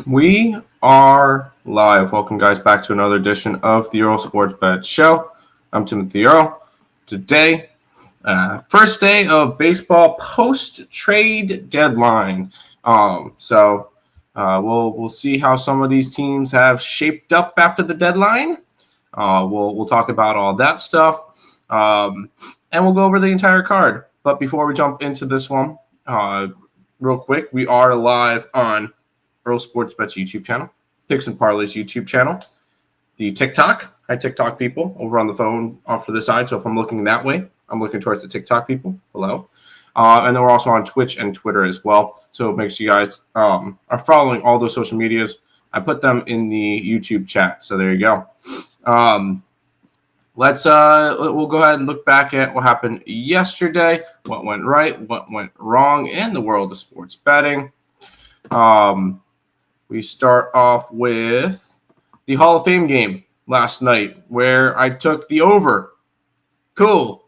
We are live. Welcome, guys, back to another edition of the Earle Sports Bet Show. I'm Timothy Earle. Today, first day of baseball post-trade deadline. We'll see how some of these teams have shaped up after the deadline. We'll talk about all that stuff, and we'll go over the entire card. But before we jump into this one, real quick, we are live on Earle Sports Bet's YouTube channel, Picks and Parleys YouTube channel, the TikTok. Hi, TikTok people over on the phone off to the side. So if I'm looking that way, I'm looking towards the TikTok people. Hello. And then we're also on Twitch and Twitter as well. So make sure you guys are following all those social medias. I put them in the YouTube chat. So there you go. We'll go ahead and look back at what happened yesterday, what went right, what went wrong in the world of sports betting. We start off with the Hall of Fame game last night where I took the over. Cool.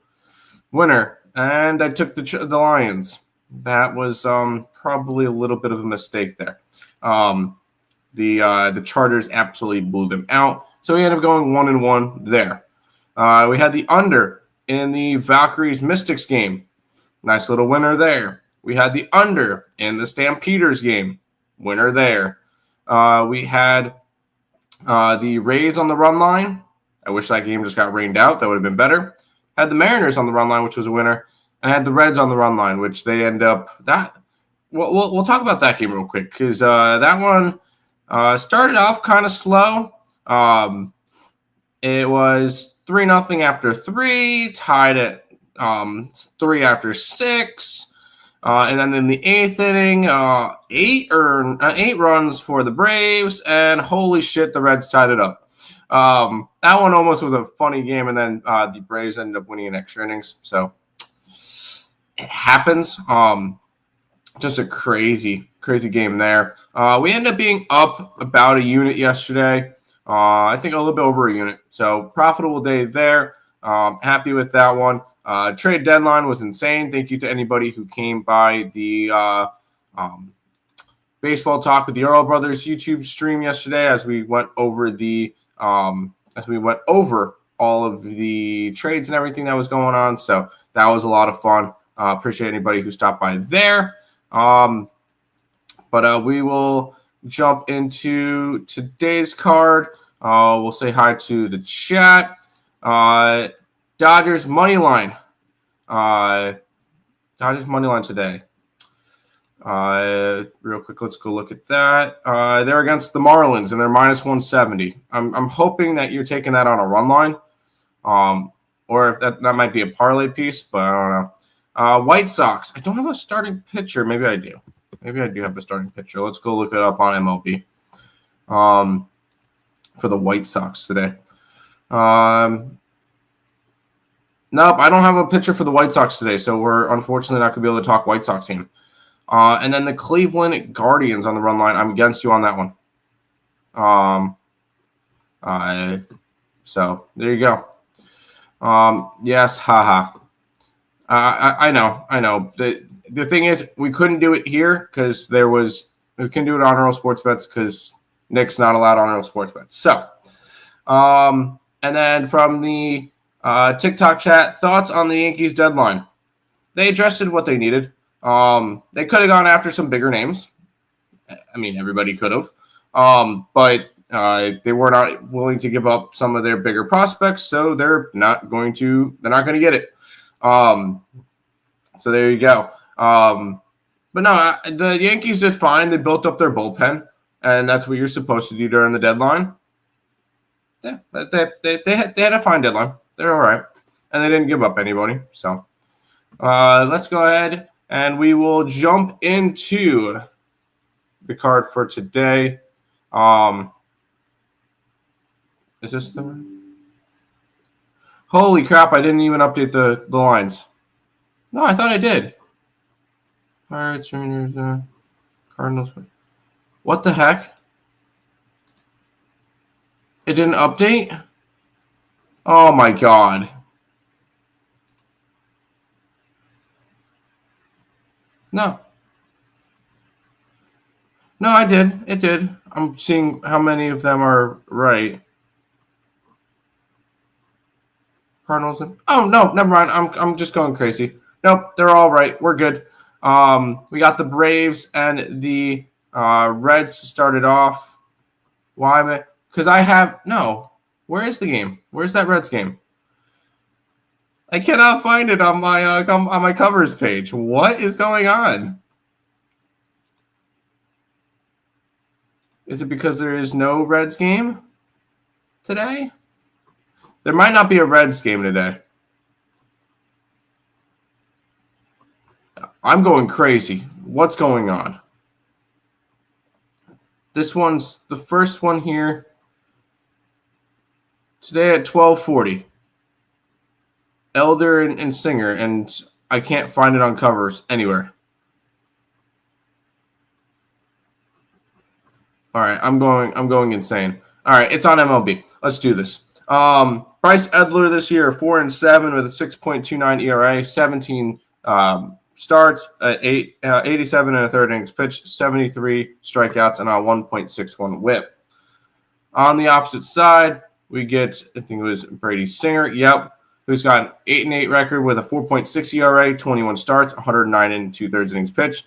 Winner. And I took the Lions. That was probably a little bit of a mistake there. The Chargers absolutely blew them out. So we ended up going 1-1 there. We had the under in the Valkyries Mystics game. Nice little winner there. We had the under in the Stampeders game. Winner there. We had the Rays on the run line. I wish that game just got rained out. That would have been better. Had the Mariners on the run line, which was a winner. And had the Reds on the run line, which they end up that. We'll talk about that game real quick because that one started off kind of slow. It was 3-0 after 3, tied at 3 after 6. And then in the 8th inning, 8 runs for the Braves, and holy shit, the Reds tied it up. That one almost was a funny game, and then the Braves ended up winning in extra innings. So it happens. Just a crazy game there. We ended up being up about a unit yesterday. I think a little bit over a unit. So profitable day there. Happy with that one. Trade deadline was insane. Thank you to anybody who came by the Baseball Talk with the Earle Brothers YouTube stream yesterday as we went over all of the trades and everything that was going on. So that was a lot of fun. Appreciate anybody who stopped by there. But we will jump into today's card. We'll say hi to the chat. Dodgers money line. Dodgers money line today. Real quick, let's go look at that. They're against the Marlins and they're -170. I'm hoping that you're taking that on a run line. Or if that might be a parlay piece, but I don't know. White Sox. I don't have a starting pitcher. Maybe I do. Maybe I do have a starting pitcher. Let's go look it up on MLB. For the White Sox today. Nope, I don't have a pitcher for the White Sox today, so we're unfortunately not going to be able to talk White Sox team. And then the Cleveland Guardians on the run line. I'm against you on that one. So there you go. Yes, haha. I know. The thing is, we couldn't do it here because we couldn't do it on Earle Sports Bets because Nick's not allowed on Earle Sports Bets. So, and then from the TikTok chat, thoughts on the Yankees deadline. They adjusted what they needed. They could have gone after some bigger names. I mean, everybody could have. But they were not willing to give up some of their bigger prospects, so they're not going to get it. So there you go. But no, the Yankees did fine. They built up their bullpen, and that's what you're supposed to do during the deadline. Yeah, they had a fine deadline. They're all right, and they didn't give up anybody. So let's go ahead and we will jump into the card for today. Is this the one? Holy crap! I didn't even update the lines. No, I thought I did. Pirates, Rangers, Cardinals. What the heck? It didn't update? Oh my god. No. No, I did. It did. I'm seeing how many of them are right. Cardinals. Oh no, never mind. I'm just going crazy. Nope, they're all right. We're good. We got the Braves and the Reds started off. Why? Because I have no. Where is the game? Where's that Reds game? I cannot find it on my covers page. What is going on? Is it because there is no Reds game today? There might not be a Reds game today. I'm going crazy. What's going on? This one's the first one here today at 12:40. Elder and Singer, and I can't find it on covers anywhere. All right, I'm going insane. All right, it's on MLB. Let's do this. Bryce Edler this year 4-7 with a 6.29 ERA, 17 starts, 87 and a third innings pitched, 73 strikeouts, and a 1.61 WHIP. On the opposite side, we get, I think it was Brady Singer. Yep. Who's got an 8-8 record with a 4.6 ERA, 21 starts, 109 and 2/3 innings pitched,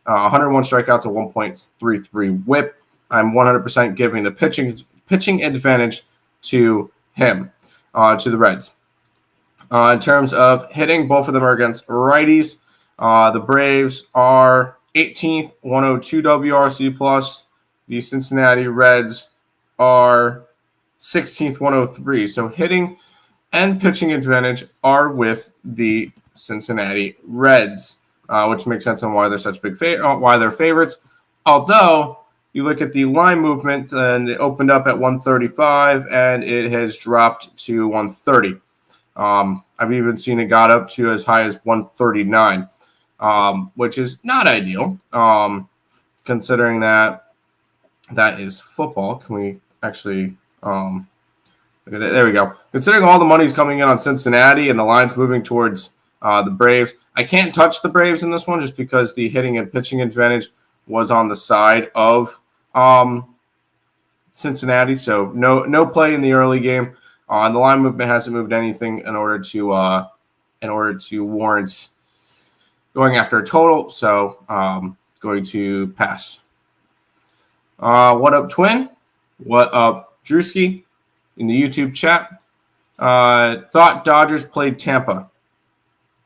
101 strikeouts, a 1.33 WHIP. I'm 100% giving the pitching advantage to him, to the Reds. In terms of hitting, both of them are against righties. The Braves are 18th, 102 WRC plus. The Cincinnati Reds are 16th, 103. So hitting and pitching advantage are with the Cincinnati Reds, which makes sense on why they're such why they're favorites. Although you look at the line movement, and it opened up at 135, and it has dropped to 130. I've even seen it got up to as high as 139, which is not ideal, considering that is football. Can we actually look at it? There we go. Considering all the money's coming in on Cincinnati and the line's moving towards the Braves, I can't touch the Braves in this one just because the hitting and pitching advantage was on the side of Cincinnati. So no play in the early game. The line movement hasn't moved anything in order to warrant going after a total. So going to pass. What up, Twin? What up, Drewski? In the YouTube chat. Thought Dodgers played Tampa.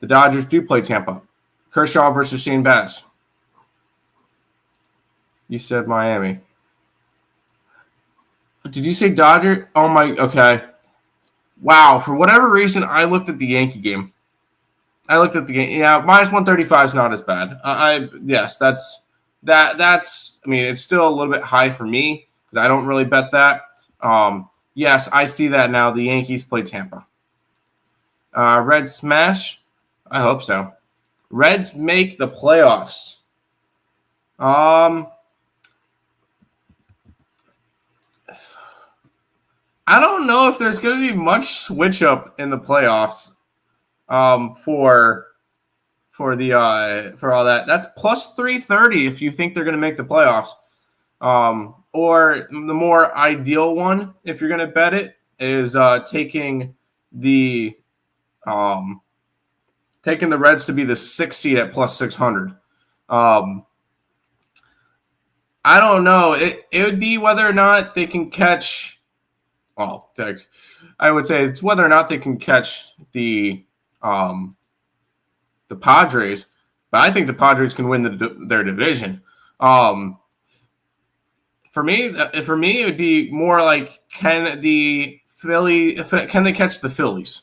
The Dodgers do play Tampa. Kershaw versus Shane Bass. You said Miami. Did you say Dodger? Oh my, okay. Wow, for whatever reason, I looked at the Yankee game. Yeah, minus 135 is not as bad. That's. I mean, it's still a little bit high for me because I don't really bet that. Yes, I see that now. The Yankees play Tampa. Reds smash. I hope so. Reds make the playoffs. I don't know if there's going to be much switch up in the playoffs for all that. That's plus 330 if you think they're going to make the playoffs. Or the more ideal one, if you're going to bet it, is taking the Reds to be the 6th seed at plus 600. I don't know. It would be whether or not they can catch. Well, I would say it's whether or not they can catch the Padres, but I think the Padres can win their division. For me, it would be more like can they catch the Phillies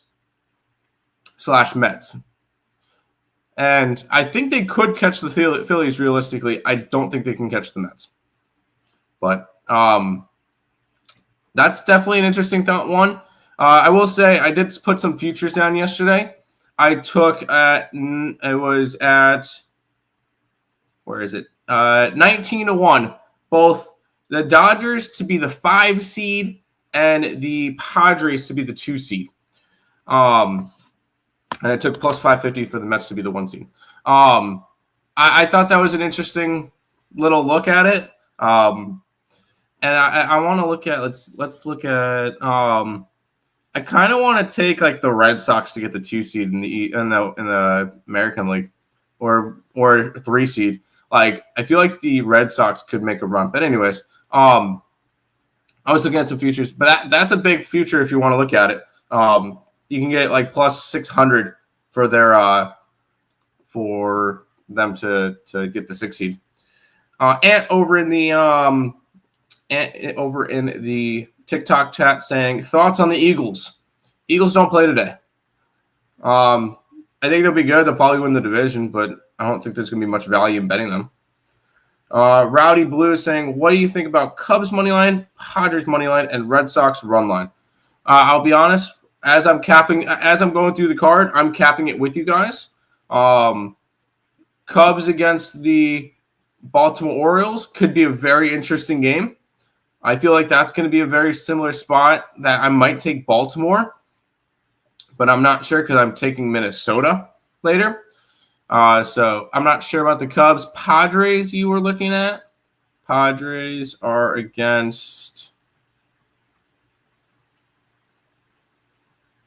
/ Mets? And I think they could catch the Phillies realistically. I don't think they can catch the Mets, but that's definitely an interesting one. I will say I did put some futures down yesterday. I took where is it? 19-1. Both the Dodgers to be the 5 seed and the Padres to be the 2 seed. And I took plus 550 for the Mets to be the 1 seed. I thought that was an interesting little look at it. And I want to look at let's look at I kind of want to take like the Red Sox to get the 2 seed in the American League, or 3 seed. Like I feel like the Red Sox could make a run. But anyways, I was looking at some futures, but that's a big future if you want to look at it. You can get like plus 600 for them to get the 6 seed. And over in the TikTok chat saying thoughts on the Eagles. Eagles don't play today. I think they'll be good. They'll probably win the division, but I don't think there's going to be much value in betting them. Rowdy Blue saying, what do you think about Cubs money line, Padres money line, and Red Sox run line? I'll be honest. As I'm going through the card, I'm capping it with you guys. Cubs against the Baltimore Orioles could be a very interesting game. I feel like that's going to be a very similar spot that I might take Baltimore, but I'm not sure because I'm taking Minnesota later. So I'm not sure about the Cubs. Padres you were looking at. Padres are against.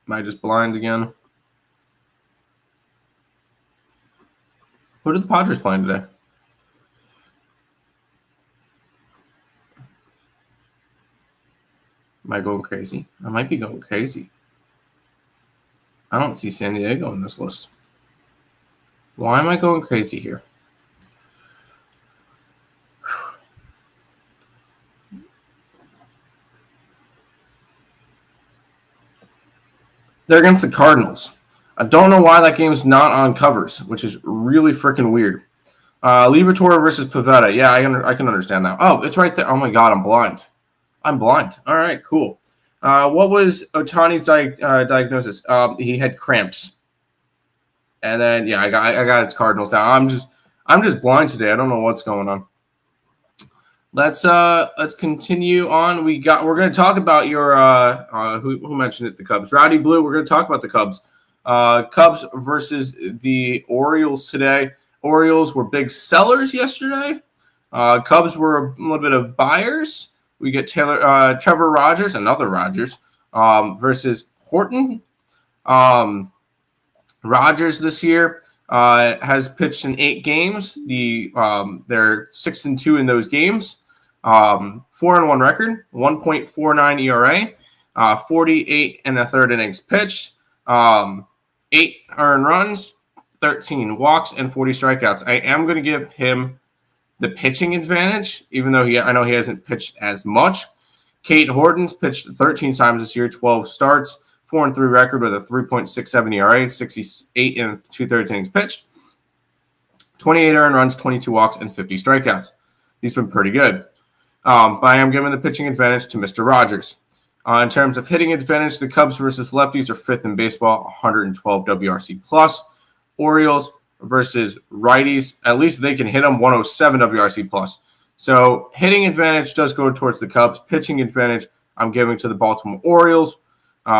Am I just blind again? Who did the Padres play today? Am I going crazy? I might be going crazy. I don't see San Diego in this list. Why am I going crazy here? They're against the Cardinals. I don't know why that game's not on covers, which is really freaking weird. Liberatore versus Pavetta. Yeah, I can understand that. Oh, it's right there. Oh my God, I'm blind. All right, cool. What was Ohtani's diagnosis? He had cramps. And then yeah, I got its Cardinals down. I'm just blind today. I don't know what's going on. Let's continue on. We're going to talk about your who mentioned it, the Cubs. Rowdy Blue. We're going to talk about the Cubs. Cubs versus the Orioles today. Orioles were big sellers yesterday. Cubs were a little bit of buyers. We get Trevor Rogers, another Rogers, versus Horton. Rogers this year has pitched in 8 games. They're 6-2 in those games. 4-1 record, 1.49 ERA, 48 and a third innings pitched, 8 earned runs, 13 walks, and 40 strikeouts. I am going to give him the pitching advantage, even though I know he hasn't pitched as much. Kate Horton's pitched 13 times this year, 12 starts, 4-3 record with a 3.67 ERA, 68 and 2/3 innings pitched, 28 earned runs, 22 walks, and 50 strikeouts. He's been pretty good. But I am giving the pitching advantage to Mr. Rogers. In terms of hitting advantage, the Cubs versus lefties are 5th in baseball, 112 WRC plus. Orioles versus righties, at least they can hit them, 107 WRC plus. So hitting advantage does go towards the Cubs. Pitching advantage, I'm giving to the Baltimore Orioles.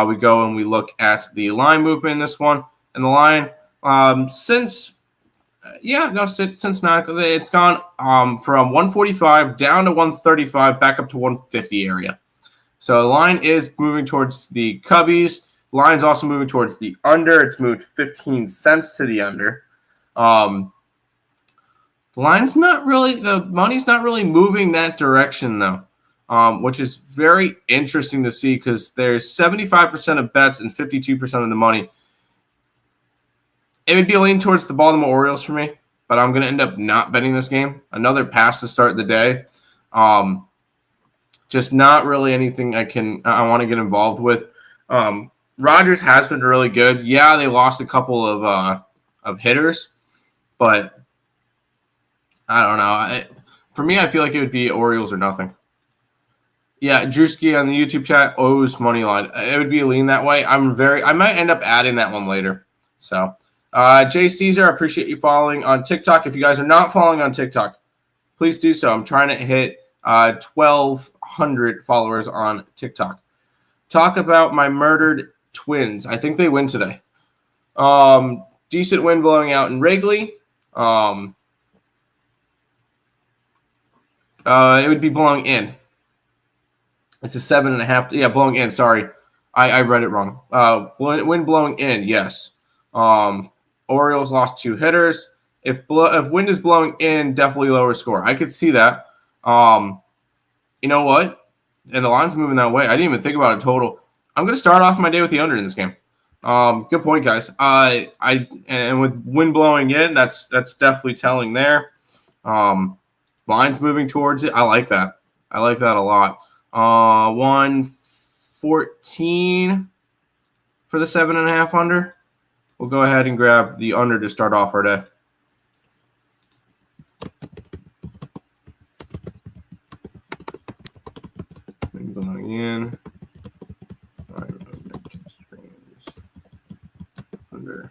We go and we look at the line movement in this one. And the line, since 9, it's gone from 145 down to 135, back up to 150 area. So the line is moving towards the Cubbies. The line's also moving towards the under. It's moved 15 cents to the under. The money's not really moving that direction though, which is very interesting to see because there's 75% of bets and 52% of the money. It would be a lean towards the Baltimore Orioles for me, but I'm going to end up not betting this game. Another pass to start the day. Just not really anything I want to get involved with. Rogers has been really good. Yeah, they lost a couple of hitters, but I don't know. For me, I feel like it would be Orioles or nothing. Yeah, Drewski on the YouTube chat owes money line. It would be a lean that way. I might end up adding that one later. So, Jay Caesar, I appreciate you following on TikTok. If you guys are not following on TikTok, please do so. I'm trying to hit 1,200 followers on TikTok. Talk about my murdered Twins. I think they win today. Decent win blowing out in Wrigley. It would be blowing in. It's a 7.5. Yeah, blowing in. Sorry, I read it wrong. Wind blowing in. Yes. Orioles lost 2 hitters. If wind is blowing in, definitely lower score. I could see that. You know what? And the line's moving that way. I didn't even think about a total. I'm going to start off my day with the under in this game. Good point, guys. And with wind blowing in, that's definitely telling there. Line's moving towards it. I like that. I like that a lot. 114 for the 7.5 under. We'll go ahead and grab the under to start off our day. Going in. Under.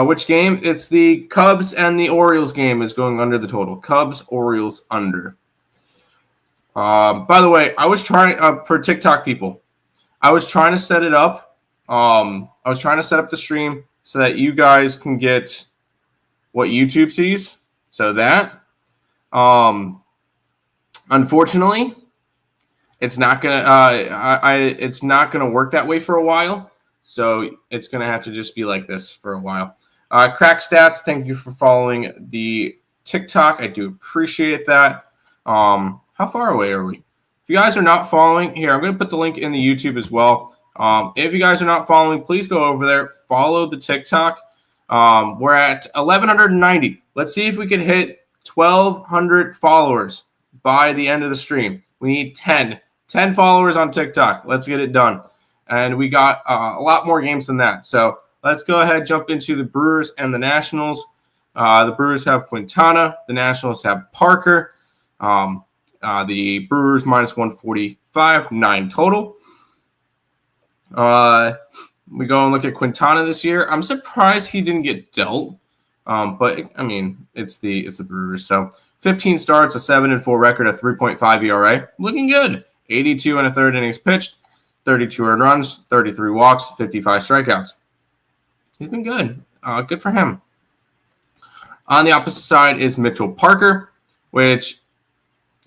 Which game? It's the Cubs and the Orioles game is going under the total. Cubs, Orioles under. By the way, I was trying for TikTok people. I was trying to set it up. I was trying to set up the stream so that you guys can get what YouTube sees. So that, unfortunately, it's not gonna. It's not gonna work that way for a while. So it's gonna have to just be like this for a while. Crack Stats, thank you for following the TikTok. I do appreciate that. How far away are we? If you guys are not following, here, I'm going to put the link in the YouTube as well. If you guys are not following, please go over there. Follow the TikTok. We're at 1,190. Let's see if we can hit 1,200 followers by the end of the stream. We need 10 followers on TikTok. Let's get it done. And we got a lot more games than that. So let's go ahead and jump into the Brewers and the Nationals. The Brewers have Quintana. The Nationals have Parker. The Brewers minus 145, 9 total. We go and look at Quintana this year. I'm surprised he didn't get dealt. But I mean, it's the Brewers. So 15 starts, a 7-4 record, a 3.5 ERA. Looking good. 82 1/3 innings pitched, 32 earned runs, 33 walks, 55 strikeouts. He's been good. Good for him. On the opposite side is Mitchell Parker, which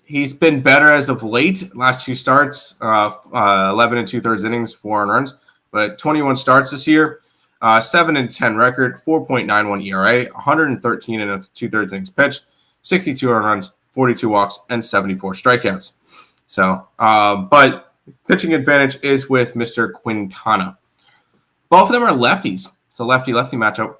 he's been better as of late. Last 2 starts, 11 2/3 innings, 4 earned runs, but 21 starts this year, 7-10 record, 4.91 ERA, 113 2/3 innings pitched, 62 earned runs, 42 walks, and 74 strikeouts. So, but pitching advantage is with Mr. Quintana. Both of them are lefties. It's a lefty-lefty matchup.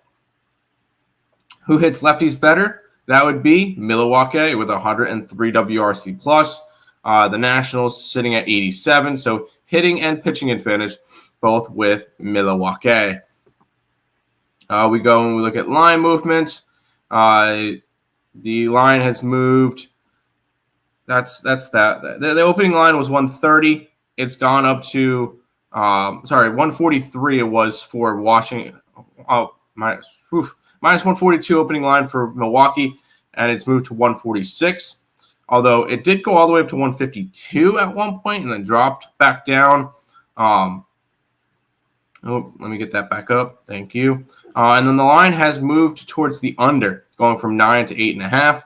Who hits lefties better? That would be Milwaukee with 103 WRC plus. The Nationals sitting at 87. So hitting and pitching advantage, both with Milwaukee. We go and we look at line movement. The line has moved. That's that. The opening line was 130. It's gone up to 143. It was for Washington. Minus 142 opening line for Milwaukee, and it's moved to 146. Although it did go all the way up to 152 at one point and then dropped back down. Let me get that back up. Thank you. And then the line has moved towards the under, going from 9 to 8.5.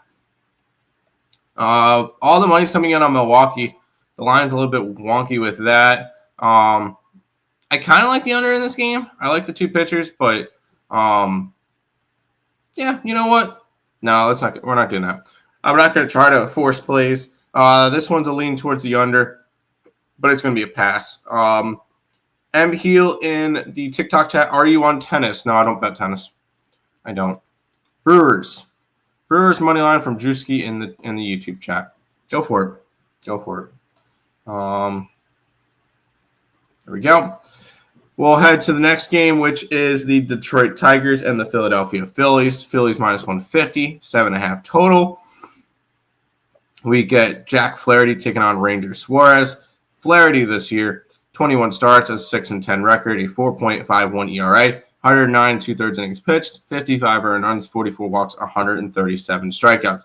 All the money's coming in on Milwaukee. The line's a little bit wonky with that. I kind of like the under in this game. I like the 2 pitchers, but yeah, you know what? No, we're not doing that. I'm not going to try to force plays. This one's a lean towards the under, but it's going to be a pass. M. Heel in the TikTok chat, are you on tennis? No, I don't bet tennis. I don't. Brewers money line from Drewski in the YouTube chat. Go for it. There we go. We'll head to the next game, which is the Detroit Tigers and the Philadelphia Phillies. Phillies minus 150, 7.5 total. We get Jack Flaherty taking on Ranger Suarez. Flaherty this year, 21 starts, a 6-10 record, a 4.51 ERA, 109 2/3 innings pitched, 55 earned runs, 44 walks, 137 strikeouts.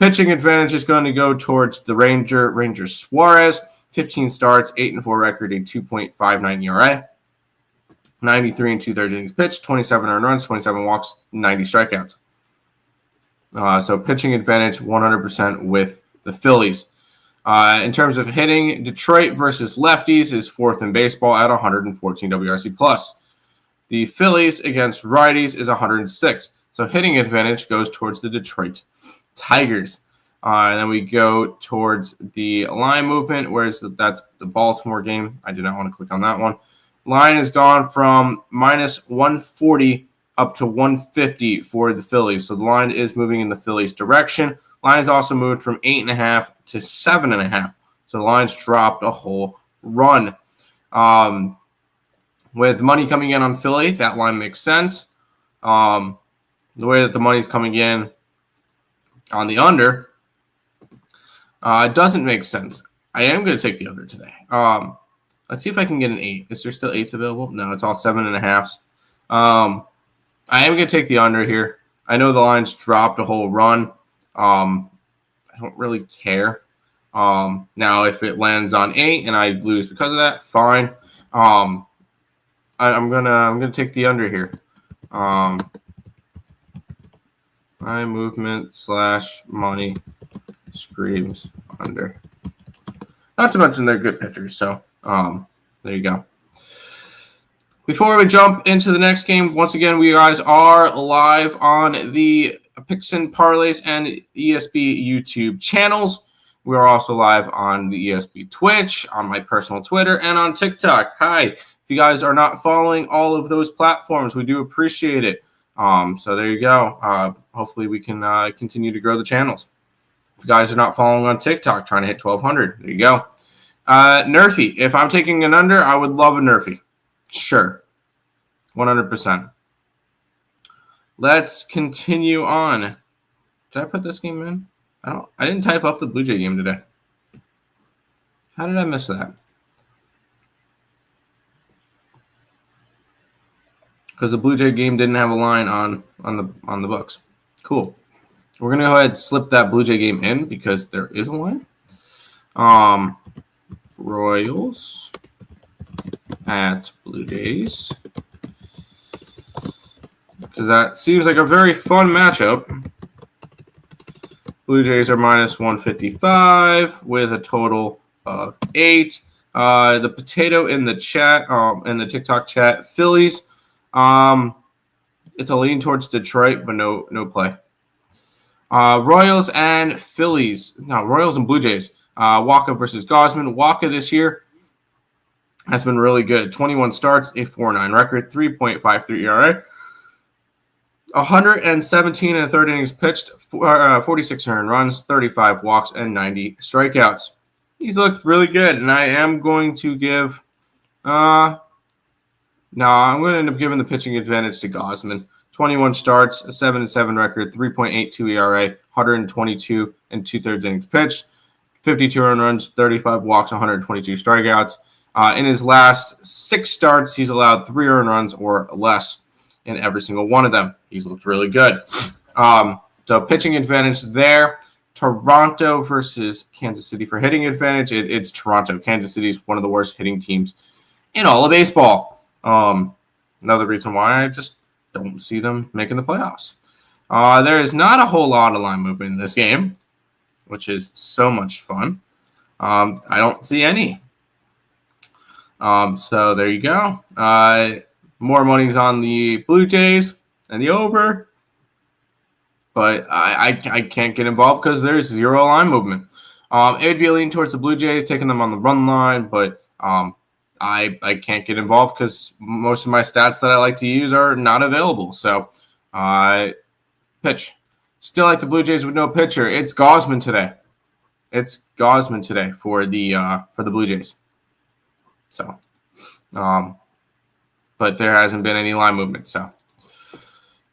Pitching advantage is going to go towards the Ranger Suarez. 15 starts, 8-4 record, a 2.59 ERA, 93 2/3 innings pitched, 27 earned runs, 27 walks, 90 strikeouts. So pitching advantage 100% with the Phillies. In terms of hitting, Detroit versus lefties is fourth in baseball at 114 WRC plus. The Phillies against righties is 106. So hitting advantage goes towards the Detroit Tigers. And then we go towards the line movement, whereas that's the Baltimore game. I did not want to click on that one. Line has gone from minus 140 up to 150 for the Phillies. So the line is moving in the Phillies' direction. Line has also moved from 8.5 to 7.5. So the line's dropped a whole run. With money coming in on Philly, that line makes sense. The way that the money's coming in on the under doesn't make sense. I am going to take the under today. Let's see if I can get an 8. Is there still 8s available? No, it's all 7.5s. I am going to take the under here. I know the line's dropped a whole run. I don't really care. Now, if it lands on 8 and I lose because of that, fine. I'm gonna take the under here. My movement / money screams under. Not to mention they're good pitchers, so there you go. Before we jump into the next game, once again, we guys are live on the Picks and Parleys and ESB YouTube channels. We are also live on the ESB Twitch, on my personal Twitter, and on TikTok. Hi. If you guys are not following all of those platforms, we do appreciate it. So there you go. Hopefully we can continue to grow the channels. If you guys are not following on TikTok, trying to hit 1,200, there you go. Nerfy. If I'm taking an under, I would love a Nerfy. Sure. 100%. Let's continue on. Did I put this game in? I didn't type up the Blue Jay game today. How did I miss that? Because the Blue Jay game didn't have a line on the books. Cool. We're gonna go ahead and slip that Blue Jay game in because there is a line. Royals at Blue Jays. Because that seems like a very fun matchup. Blue Jays are minus 155 with a total of 8. The potato in the chat, in the TikTok chat, Phillies. It's a lean towards Detroit, but no play. Royals and Phillies. No, Royals and Blue Jays. Waka versus Gausman. Waka this year has been really good. 21 starts, a 4.9 record, 3.53 ERA. 117 and third innings pitched, 46 earned runs, 35 walks, and 90 strikeouts. He's looked really good, and I am going to give I'm going to end up giving the pitching advantage to Gausman. 21 starts, a 7-7 record, 3.82 ERA, 122 and 2/3 innings pitched, 52 earned runs, 35 walks, 122 strikeouts. In his last 6 starts, he's allowed 3 earned runs or less in every single one of them. He's looked really good. So pitching advantage there. Toronto versus Kansas City for hitting advantage. It's Toronto. Kansas City is one of the worst hitting teams in all of baseball. Another reason why I just don't see them making the playoffs. There is not a whole lot of line movement in this game, which is so much fun. I don't see any. So there you go. More money's on the Blue Jays and the over. But I can't get involved because there's zero line movement. It would be a lean towards the Blue Jays, taking them on the run line, but I can't get involved because most of my stats that I like to use are not available. So, pitch. Still like the Blue Jays with no pitcher. It's Gausman today. It's Gausman today for the Blue Jays. So, but there hasn't been any line movement. So,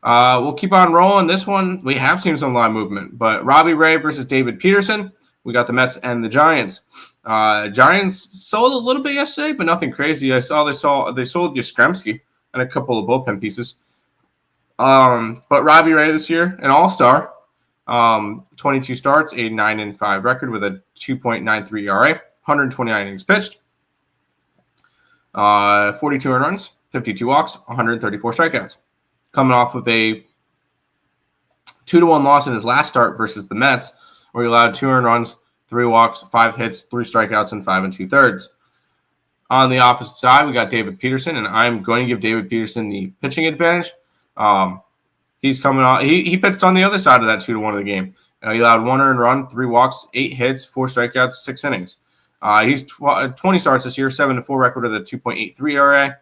we'll keep on rolling. This one we have seen some line movement, but Robbie Ray versus David Peterson. We got the Mets and the Giants. Giants sold a little bit yesterday, but nothing crazy. I saw they sold Yastrzemski and a couple of bullpen pieces. But Robbie Ray this year, an all-star, 22 starts, a 9-5 record with a 2.93 ERA, 129 innings pitched, 42 earned runs, 52 walks, 134 strikeouts. Coming off of a 2-1 loss in his last start versus the Mets, where he allowed 2 earned runs, 3 walks, 5 hits, 3 strikeouts, and 5 2/3. On the opposite side, we got David Peterson, and I'm going to give David Peterson the pitching advantage. He's coming on. He pitched on the other side of that 2-1 of the game. He allowed 1 earned run, 3 walks, 8 hits, 4 strikeouts, 6 innings. He's 20 starts this year, 7-4 record with a 2.83 ERA,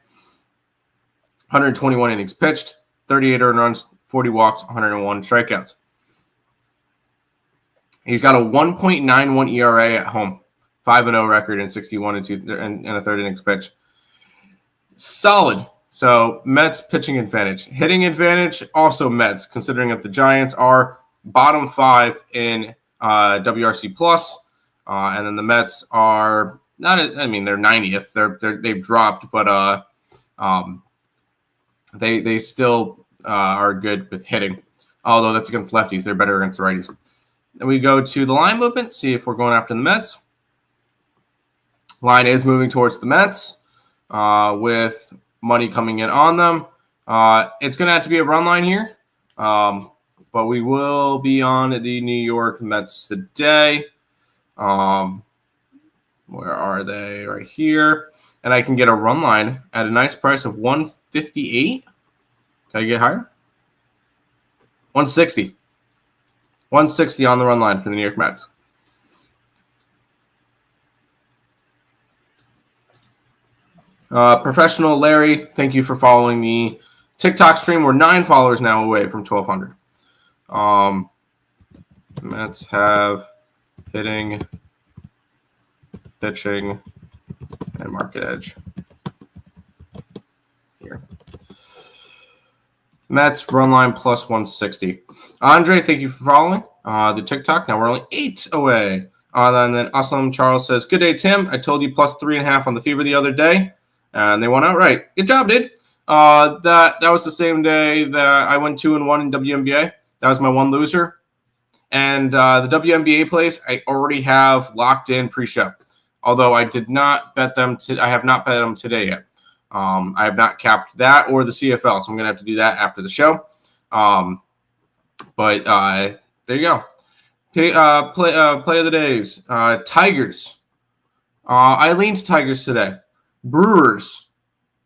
121 innings pitched, 38 earned runs, 40 walks, 101 strikeouts. He's got a 1.91 ERA at home, 5-0 record, and 61 and a third innings pitch. Solid. So Mets pitching advantage. Hitting advantage, also Mets, considering that the Giants are bottom 5 in WRC plus, and then the Mets are not. I mean, they're 90th. They've dropped, but they still are good with hitting. Although that's against lefties, they're better against the righties. Then we go to the line movement. See if we're going after the Mets. Line is moving towards the Mets with money coming in on them. It's going to have to be a run line here. But we will be on the New York Mets today. Where are they? Right here. And I can get a run line at a nice price of $158. Can I get higher? 160. 160 on the run line for the New York Mets. Professional Larry, thank you for following the TikTok stream. We're 9 followers now away from 1,200. Mets have hitting, pitching, and market edge. Here. Mets run line plus 160. Andre, thank you for following the TikTok. Now we're only 8 away. And then Aslam Charles says, "Good day, Tim. I told you plus 3.5 on the Fever the other day, and they won outright. Good job, dude. That was the same day that I went 2-1 in WNBA. That was my one loser. And the WNBA plays I already have locked in pre-show. Although I did not bet them. I have not bet them today yet. I have not capped that or the CFL, so I'm going to have to do that after the show. But there you go. Play of the days. Tigers. I leaned Tigers today. Brewers.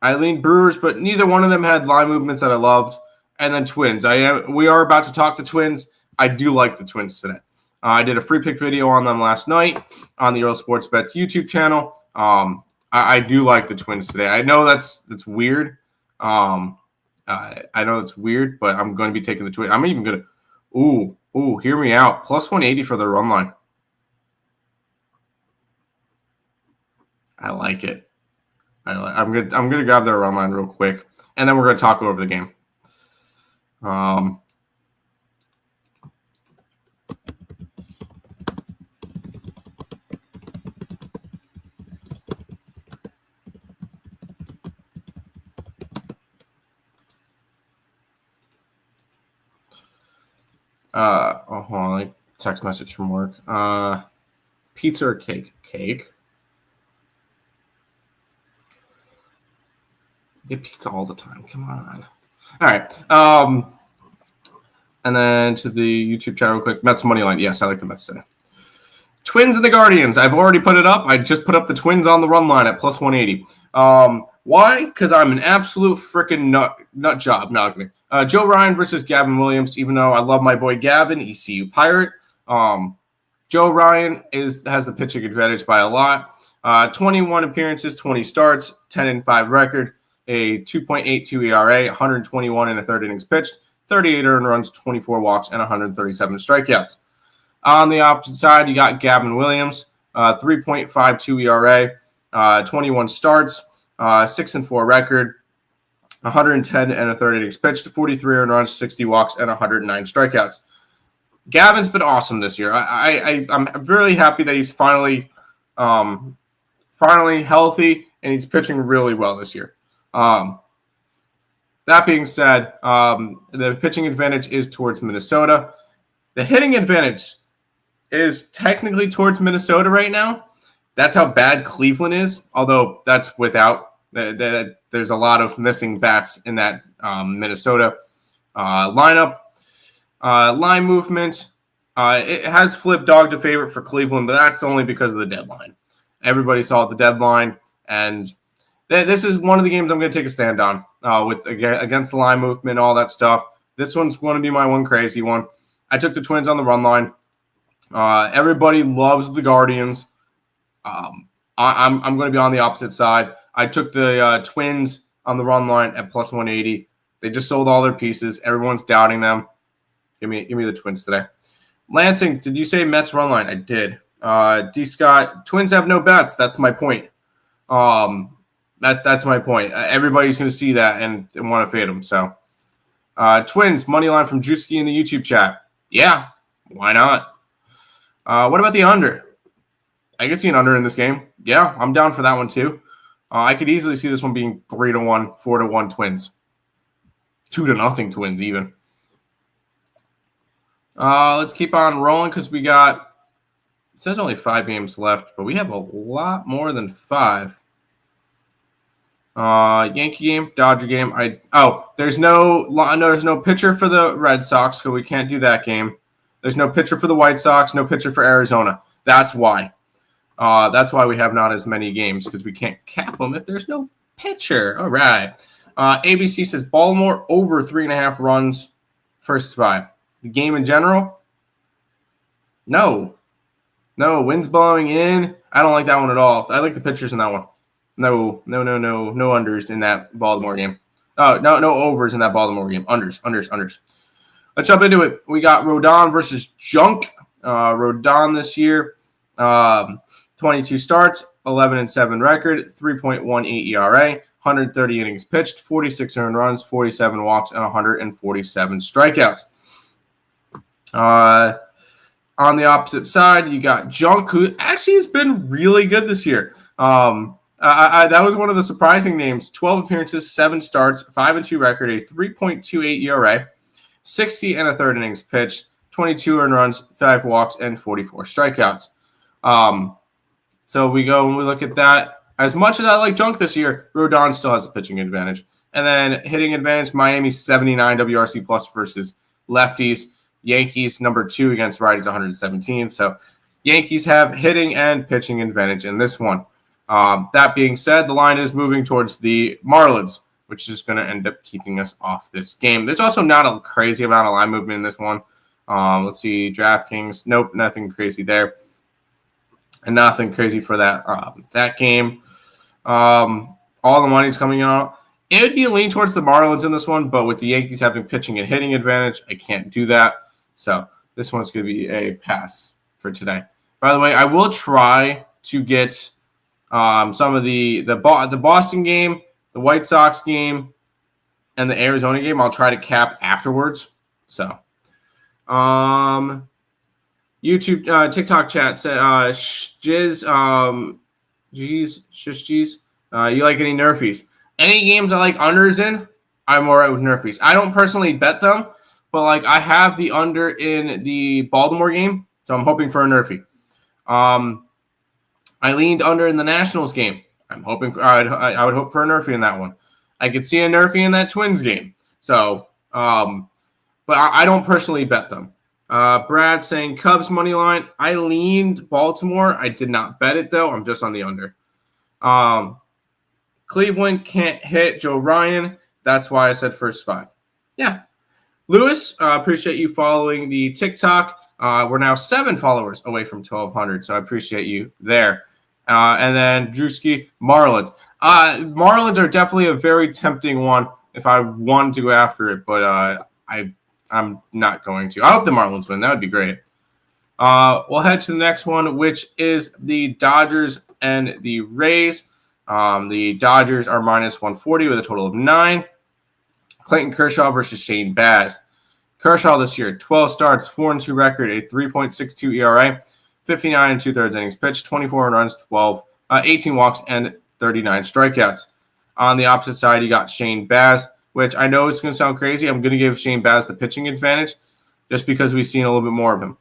I leaned Brewers, but neither one of them had line movements that I loved. And then Twins. We are about to talk to Twins. I do like the Twins today. I did a free pick video on them last night on the Earle Sports Bets YouTube channel. I do like the Twins today. I know that's weird. I know it's weird, but I'm going to be taking the Twins. I'm even going to hear me out. Plus 180 for the run line. I like it. I'm gonna grab their run line real quick, and then we're gonna talk over the game. Hold on, like text message from work. Pizza or cake? Cake. I get pizza all the time. Come on. All right. And then to the YouTube chat real quick. Mets money line. Yes, I like the Mets today. Twins and the Guardians. I've already put it up. I just put up the Twins on the run line at plus 180. Why? Because I'm an absolute freaking nut job. No, kidding. Joe Ryan versus Gavin Williams. Even though I love my boy Gavin, ECU Pirate. Joe Ryan has the pitching advantage by a lot. 21 appearances, 20 starts, 10-5 record. A 2.82 ERA, 121 and a third innings pitched, 38 earned runs, 24 walks, and 137 strikeouts. On the opposite side, you got Gavin Williams, 3.52 ERA, 21 starts, 6-4 record, 110 and a third innings pitched, 43 earned runs, 60 walks, and 109 strikeouts. Gavin's been awesome this year. I'm really happy that he's finally healthy and he's pitching really well this year. That being said, the pitching advantage is towards Minnesota. The hitting advantage is technically towards Minnesota right now. That's how bad Cleveland is, although that's without there's a lot of missing bats in that Minnesota lineup. Line movement. It has flipped dog to favorite for Cleveland, but that's only because of the deadline. Everybody saw at the deadline, and this is one of the games I'm going to take a stand on against the line movement, all that stuff. This one's going to be my one crazy one. I took the Twins on the run line. Everybody loves the Guardians. I'm going to be on the opposite side. I took the Twins on the run line at plus 180. They just sold all their pieces. Everyone's doubting them. Give me the Twins today. Lansing, did you say Mets run line? I did. D. Scott, Twins have no bets. That's my point. That's my point. Everybody's going to see that and want to fade them. So, Twins money line from Drewski in the YouTube chat. Yeah, why not? What about the under? I could see an under in this game. Yeah, I'm down for that one too. I could easily see this one being 3-1, 4-1 Twins, 2-0 Twins even. Let's keep on rolling because we got. It says only 5 games left, but we have a lot more than 5. Yankee game, Dodger game. There's no pitcher for the Red Sox, so we can't do that game. There's no pitcher for the White Sox, no pitcher for Arizona. That's why. That's why we have not as many games, because we can't cap them if there's no pitcher. All right. ABC says Baltimore over 3.5 runs, first 5. The game in general? No, wind's blowing in. I don't like that one at all. I like the pitchers in that one. No unders in that Baltimore game. Oh, no overs in that Baltimore game. Unders. Let's jump into it. We got Rodon versus Junk. Rodon this year, 22 starts, 11-7 record, 3.18 ERA, 130 innings pitched, 46 earned runs, 47 walks, and 147 strikeouts. On the opposite side, you got Junk, who actually has been really good this year. That was one of the surprising names. 12 appearances, 7 starts, 5-2 record, a 3.28 ERA, 60 1/3 innings pitched, 22 earned runs, 5 walks, and 44 strikeouts. So we go and we look at that. As much as I like Junk this year, Rodon still has a pitching advantage. And then hitting advantage, Miami 79 WRC plus versus lefties. Yankees number 2 against righties 117. So Yankees have hitting and pitching advantage in this one. That being said, the line is moving towards the Marlins, which is going to end up keeping us off this game. There's also not a crazy amount of line movement in this one. Let's see, DraftKings. Nope, nothing crazy there. And nothing crazy for that game. All the money's coming in. It would be a lean towards the Marlins in this one, but with the Yankees having pitching and hitting advantage, I can't do that. So this one's going to be a pass for today. By the way, I will try to get some of the Boston game, the White Sox game, and the Arizona game. I'll try to cap afterwards. So, YouTube, TikTok chat said, Jizz, you like any Nerfies? Any games I like unders in, I'm all right with Nerfies. I don't personally bet them, but I have the under in the Baltimore game, so I'm hoping for a Nerfie. I leaned under in the Nationals game. I'm hoping I would hope for a Nerfie in that one. I could see a Nerfie in that Twins game. So, but I don't personally bet them. Brad saying Cubs money line. I leaned Baltimore. I did not bet it though. I'm just on the under. Cleveland can't hit Joe Ryan. That's why I said first 5. Yeah. Lewis, appreciate you following the TikTok. We're now 7 followers away from 1,200, so I appreciate you there. And then Drewski, Marlins. Marlins are definitely a very tempting one if I wanted to go after it, but I'm not going to. I hope the Marlins win. That would be great. We'll head to the next one, which is the Dodgers and the Rays. The Dodgers are minus 140 with a total of 9. Clayton Kershaw versus Shane Baz. Kershaw this year, 12 starts, 4-2 record, a 3.62 ERA, 59 2/3 innings pitched, 24 runs, 18 walks, and 39 strikeouts. On the opposite side, you got Shane Baz, which I know it's going to sound crazy. I'm going to give Shane Baz the pitching advantage just because we've seen a little bit more of him.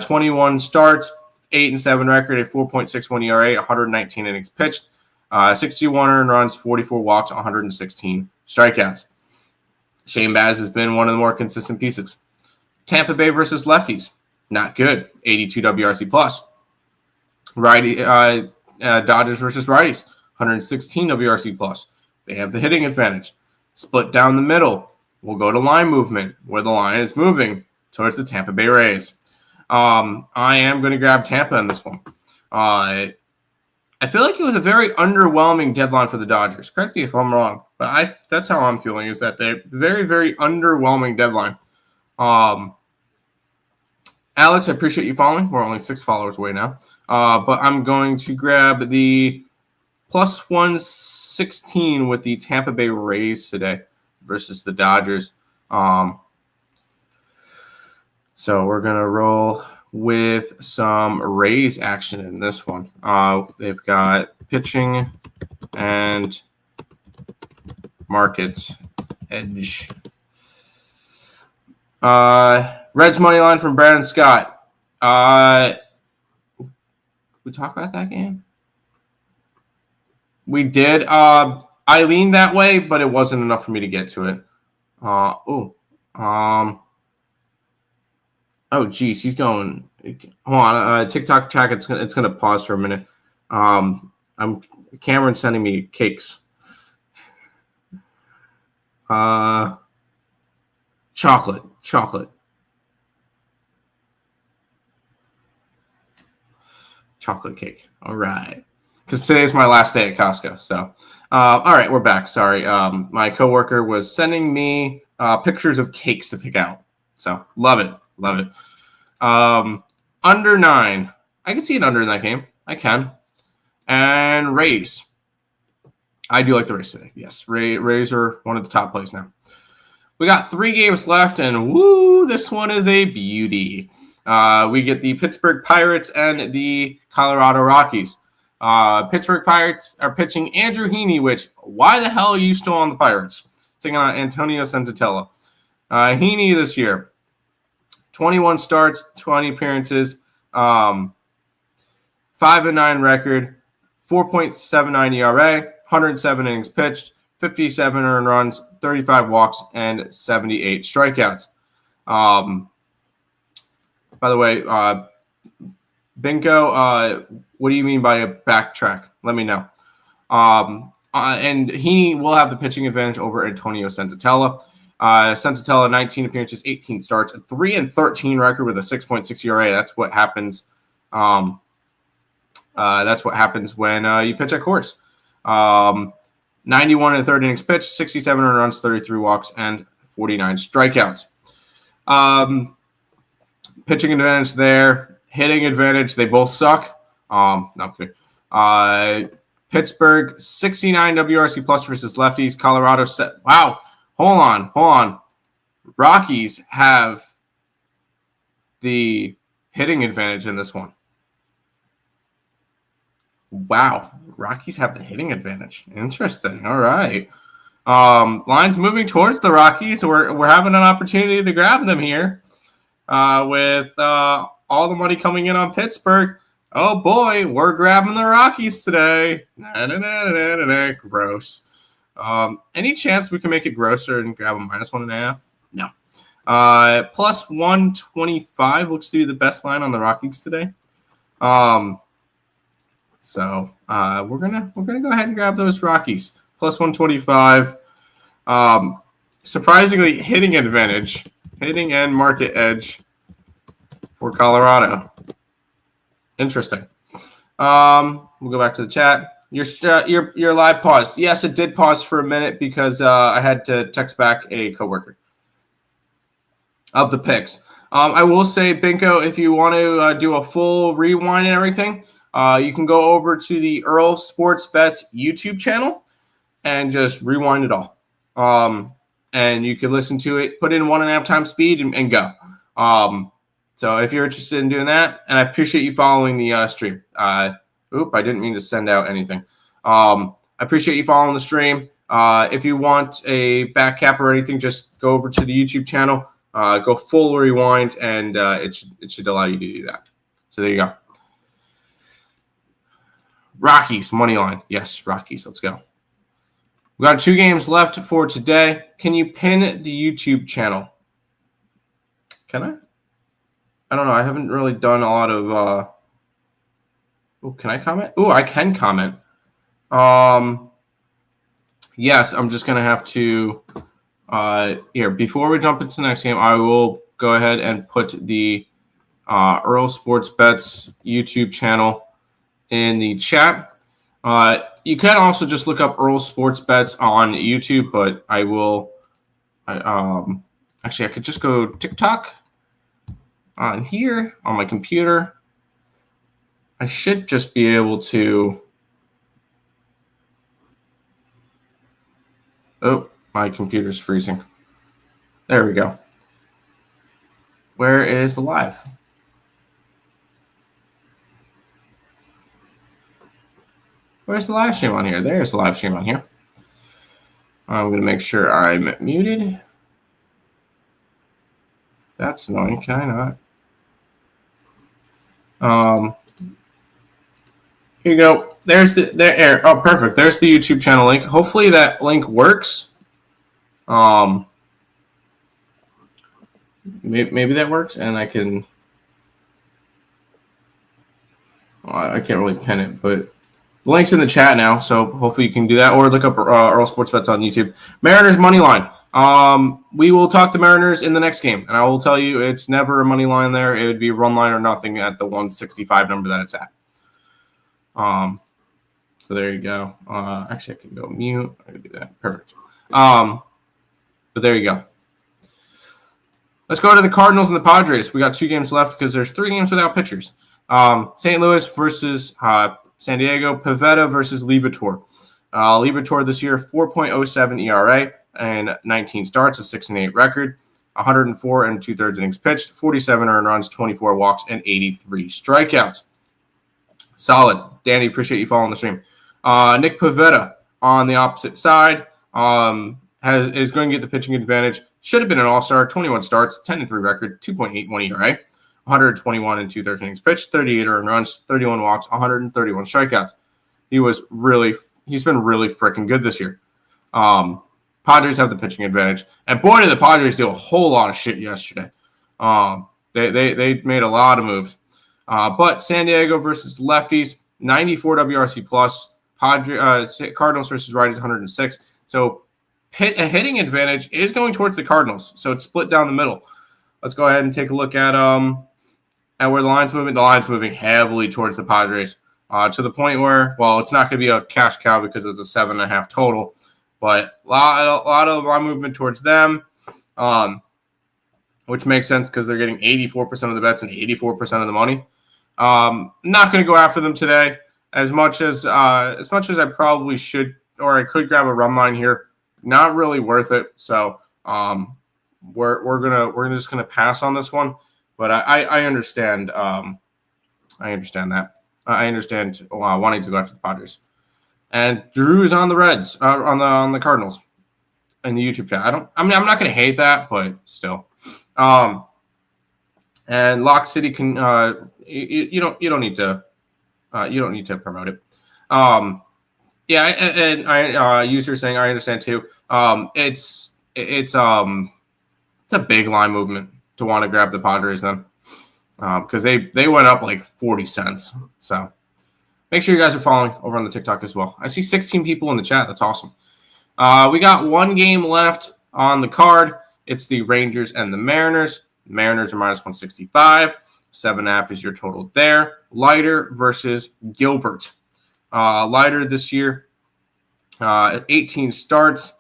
21 starts, 8-7 record, a 4.61 ERA, 119 innings pitched, 61 earned runs, 44 walks, 116 strikeouts. Shane Baz has been one of the more consistent pieces. Tampa Bay versus lefties. Not good. 82 WRC plus. Dodgers versus righties. 116 WRC plus. They have the hitting advantage. Split down the middle. We'll go to line movement, where the line is moving towards the Tampa Bay Rays. I am going to grab Tampa in this one. I feel like it was a very underwhelming deadline for the Dodgers. Correct me if I'm wrong, but that's how I'm feeling, is that they're very, very underwhelming deadline. Alex, I appreciate you following. We're only 6 followers away now. But I'm going to grab the plus 116 with the Tampa Bay Rays today versus the Dodgers. So we're going to roll with some Rays action in this one. They've got pitching and market edge. Reds money line from Brandon Scott. We talk about that game? We did. I leaned that way, but it wasn't enough for me to get to it. Oh, geez, he's going. Hold on, TikTok track. It's gonna pause for a minute. Cameron's sending me cakes. Chocolate cake. All right, because today's my last day at Costco. So, all right, we're back. Sorry, my coworker was sending me pictures of cakes to pick out. So love it. Under 9. I can see an under in that game. I can. And Rays. I do like the Rays today. Yes, Rays are one of the top plays now. We got 3 games left, and woo, this one is a beauty. We get the Pittsburgh Pirates and the Colorado Rockies. Pittsburgh Pirates are pitching Andrew Heaney, which, why the hell are you still on the Pirates? Taking on Antonio Senzatella. Heaney this year, 21 starts, 20 appearances, 5-9 record, 4.79 ERA, 107 innings pitched, 57 earned runs, 35 walks, and 78 strikeouts. By the way, Binko, what do you mean by a backtrack? Let me know. And he will have the pitching advantage over Antonio Senzatella. Senzatella, 19 appearances, 18 starts, a 3-13 record with a 6.6 ERA. That's what happens. That's what happens when you pitch at course. 91 and 30 innings pitched, 67 earned runs, 33 walks, and 49 strikeouts. Pitching advantage there. Hitting advantage, they both suck. Not good. Pittsburgh, 69 WRC plus versus lefties. Colorado set. Wow. Hold on. Rockies have the hitting advantage in this one. Wow. Rockies have the hitting advantage. Interesting. All right. Line's moving towards the Rockies. We're having an opportunity to grab them here with all the money coming in on Pittsburgh. Oh, boy. We're grabbing the Rockies today. Gross. Any chance we can make it grosser and grab a -1.5? No. Plus 125 looks to be the best line on the Rockies today. So we're gonna go ahead and grab those Rockies. Plus 125. Surprisingly, hitting and market edge for Colorado. Interesting. We'll go back to the chat. Your live pause. Yes, it did pause for a minute because I had to text back a coworker of the picks. I will say, Binko, if you want to do a full rewind and everything, you can go over to the Earle Sports Bets YouTube channel and just rewind it all. And you can listen to it, put in 1.5 times speed and go. So if you're interested in doing that, and I appreciate you following the stream. I didn't mean to send out anything. I appreciate you following the stream. If you want a back cap or anything, just go over to the YouTube channel, go full rewind, and it should allow you to do that. So there you go. Rockies, money line. Yes, Rockies. Let's go. We got 2 games left for today. Can you pin the YouTube channel? Can I? I don't know. I haven't really done a lot of. Can I comment? I can comment. Yes, I'm just gonna have to. Here, before we jump into the next game, I will go ahead and put the Earle Sports Bets YouTube channel in the chat. You can also just look up Earle Sports Bets on YouTube, but I will. Actually, I could just go TikTok on here on my computer. I should just be able to. Oh, my computer's freezing. There we go. Where is the live? Where's the live stream on here? There's the live stream on here. I'm going to make sure I'm muted. That's annoying. Can I not? Here you go. There's there. Oh, perfect. There's the YouTube channel link. Hopefully that link works. Maybe that works, and I can. I can't really pin it, but the link's in the chat now, so hopefully you can do that, or look up Earle Sports Bets on YouTube. Mariners money line. We will talk to Mariners in the next game, and I will tell you it's never a money line there. It would be a run line or nothing at the 165 number that it's at. So there you go. Actually, I can go mute. I can do that. Perfect. But there you go. Let's go to the Cardinals and the Padres. We got 2 games left because there's 3 games without pitchers. St. Louis versus San Diego. Pivetta versus Liberatore. Liberatore this year, 4.07 ERA and 19 starts, a 6-8 record, 104 and 2/3 innings pitched, 47 earned runs, 24 walks, and 83 strikeouts. Solid. Danny, appreciate you following the stream. Nick Pivetta on the opposite side is going to get the pitching advantage. Should have been an all-star. 21 starts, 10-3 record, 2.81 ERA, 121 and 2/3 innings pitched, 38 earned runs, 31 walks, 131 strikeouts. He's been really freaking good this year. Padres have the pitching advantage, and boy, did the Padres do a whole lot of shit yesterday. They made a lot of moves. But San Diego versus lefties, 94 WRC plus. Cardinals versus righties, 106. So a hitting advantage is going towards the Cardinals. So it's split down the middle. Let's go ahead and take a look at where the line's moving. The line's moving heavily towards the Padres to the point where, well, it's not going to be a cash cow because it's a 7.5 total. But a lot of line movement towards them, which makes sense because they're getting 84% of the bets and 84% of the money. Not going to go after them today as much as I probably should, or I could grab a run line here. Not really worth it. So we're just gonna pass on this one. But I understand. I understand that. I understand wanting to go after the Padres. And Drew is on the Reds, on the Cardinals, in the YouTube chat. I'm not gonna hate that, but still. And Lock City can you don't need to promote it. Yeah, and I user saying I understand too. It's a big line movement to want to grab the Padres then, because they went up like 40 cents. So make sure you guys are following over on the TikTok as well. I see 16 people in the chat. That's awesome. We got 1 game left on the card. It's the Rangers and the Mariners. The Mariners are minus 165. 7.5 is your total there. Leiter versus Gilbert. Leiter this year, 18 starts.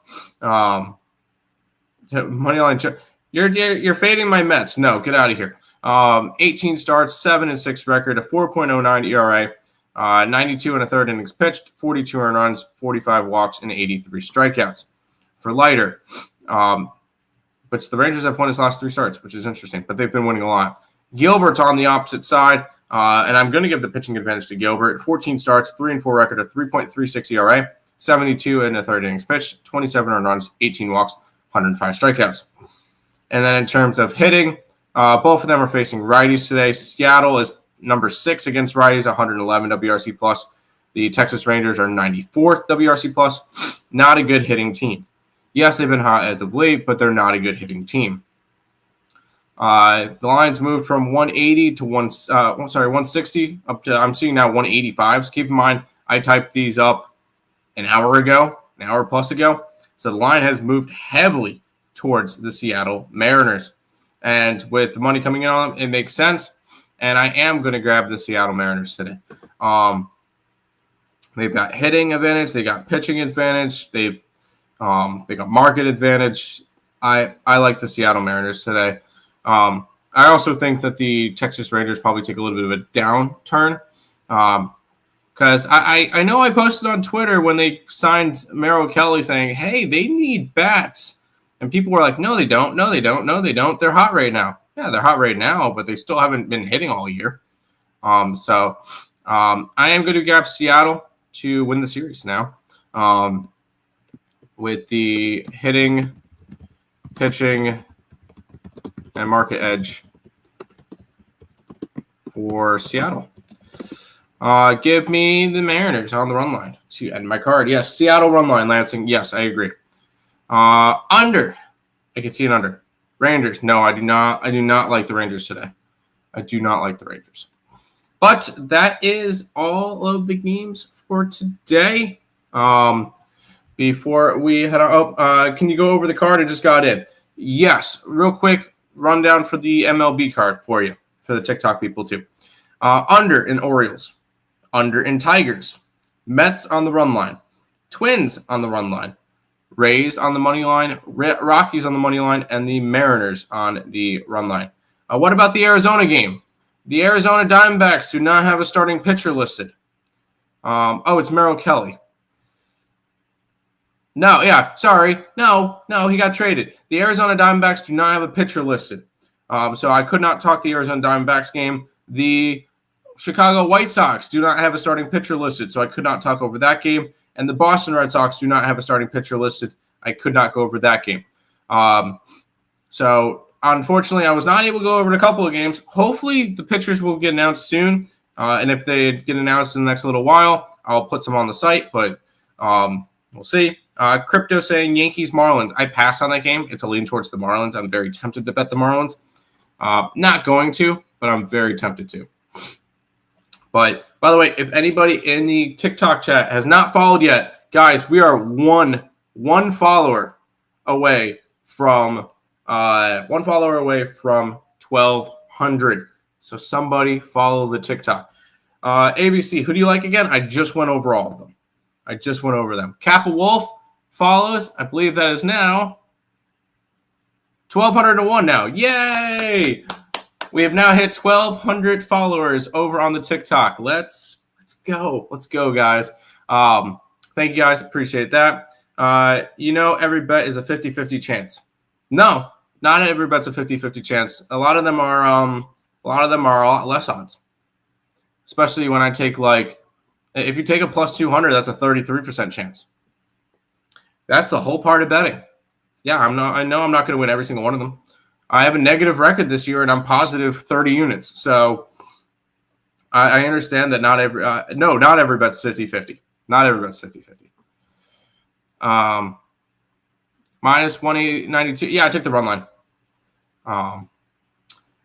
Moneyline. You're fading my Mets. No, get out of here. 18 starts, 7-6 record, a 4.09 ERA, 92 1/3 innings pitched, 42 earned runs, 45 walks, and 83 strikeouts for Leiter. But the Rangers have won his last 3 starts, which is interesting, but they've been winning a lot. Gilbert's on the opposite side, and I'm going to give the pitching advantage to Gilbert. 14 starts, 3-4 record, a 3.36 ERA, 72 1/3 innings pitched, 27 earned runs, 18 walks, 105 strikeouts. And then in terms of hitting, both of them are facing righties today. Seattle is number 6 against righties, 111 WRC plus. The Texas Rangers are 94th WRC plus. Not a good hitting team. Yes, they've been hot as of late, but they're not a good hitting team. The lines moved from 180 to 160 up to, I'm seeing now 185. So keep in mind, I typed these up an hour plus ago. So the line has moved heavily towards the Seattle Mariners. And with the money coming in on them, it makes sense. And I am going to grab the Seattle Mariners today. They've got hitting advantage. They got pitching advantage. They got market advantage. I like the Seattle Mariners today. I also think that the Texas Rangers probably take a little bit of a downturn. Because I know I posted on Twitter when they signed Merrill Kelly saying, hey, they need bats. And people were like, no, they don't. No, they don't. No, they don't. They're hot right now. Yeah, they're hot right now, but they still haven't been hitting all year. So I am going to grab Seattle to win the series now. With the hitting, pitching, and market edge for Seattle. Give me the Mariners on the run line to end my card. Yes, Seattle run line, Lansing. Yes, I agree. Under. I can see an under. Rangers. No, I do not. I do not like the Rangers today. I do not like the Rangers. But that is all of the games for today. Before we head on, can you go over the card? I just got in. Yes, real quick rundown for the MLB card for you, for the TikTok people too. Under in Orioles. Under in Tigers. Mets on the run line. Twins on the run line. Rays on the money line. Rockies on the money line. And the Mariners on the run line. What about the Arizona game? The Arizona Diamondbacks do not have a starting pitcher listed. It's Merrill Kelly. No, yeah, sorry. No, he got traded. The Arizona Diamondbacks do not have a pitcher listed. So I could not talk the Arizona Diamondbacks game. The Chicago White Sox do not have a starting pitcher listed, so I could not talk over that game. And the Boston Red Sox do not have a starting pitcher listed. I could not go over that game. So unfortunately, I was not able to go over a couple of games. Hopefully, the pitchers will get announced soon. And if they get announced in the next little while, I'll put some on the site, but we'll see. Crypto saying Yankees Marlins. I passed on that game. It's a lean towards the Marlins. I'm very tempted to bet the Marlins. Not going to, but I'm very tempted to. But by the way, if anybody in the TikTok chat has not followed yet, guys, we are one follower away from 1,200. So somebody follow the TikTok. ABC, who do you like again? I just went over all of them. I just went over them. Kappa Wolf follows. I believe that is now 1,201 now. Yay! We have now hit 1,200 followers over on the TikTok. Let's go. Let's go, guys. Thank you, guys. Appreciate that. Every bet is a 50-50 chance. No, not every bet's a 50-50 chance. A lot of them are a lot less odds. Especially when I take if you take a plus 200, that's a 33% chance. That's the whole part of betting. Yeah, I know I'm not going to win every single one of them. I have a negative record this year, and I'm positive 30 units. So I understand that not every bet's 50-50. Not every bet's 50-50. Minus 192. Yeah, I took the run line.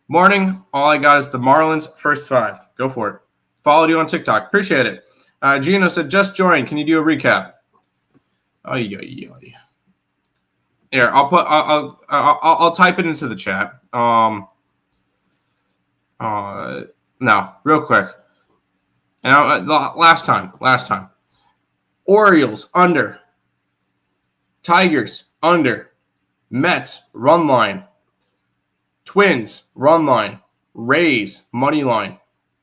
Morning. All I got is the Marlins first 5. Go for it. Followed you on TikTok. Appreciate it. Gino said, just join. Can you do a recap? Here, I'll type it into the chat. No, real quick. And last time. Orioles under. Tigers under. Mets run line. Twins run line. Rays money line.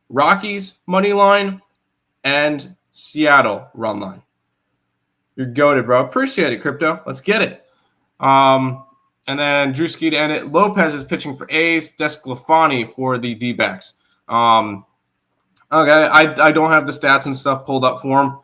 Rockies money line. And Seattle run line. You're goated, bro. Appreciate it, Crypto. Let's get it. And then Drewski to end it. Lopez is pitching for A's. Desclafani for the D-backs. Okay, I don't have the stats and stuff pulled up for him.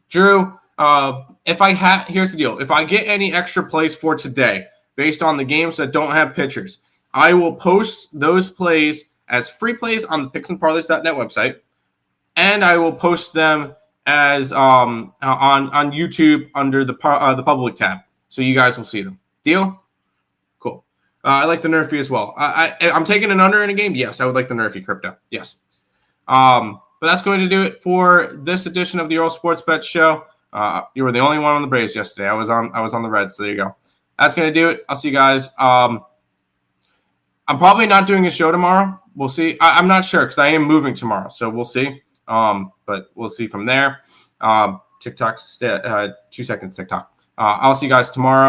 Drew, here's the deal. If I get any extra plays for today, based on the games that don't have pitchers, I will post those plays as free plays on the picksandparleys.net website, and I will post them as on YouTube under the public tab, so you guys will see them. Deal? Cool. I like the Nerfy as well. I'm taking an under in a game. Yes, I would like the Nerfy crypto. Yes. But that's going to do it for this edition of the Earle Sports Bet Show. You were the only one on the Braves yesterday. I was on the Reds, so there you go. That's going to do it. I'll see you guys. I'm probably not doing a show tomorrow. We'll see. I'm not sure because I am moving tomorrow, so we'll see. But we'll see from there. TikTok, 2 seconds TikTok. I'll see you guys tomorrow.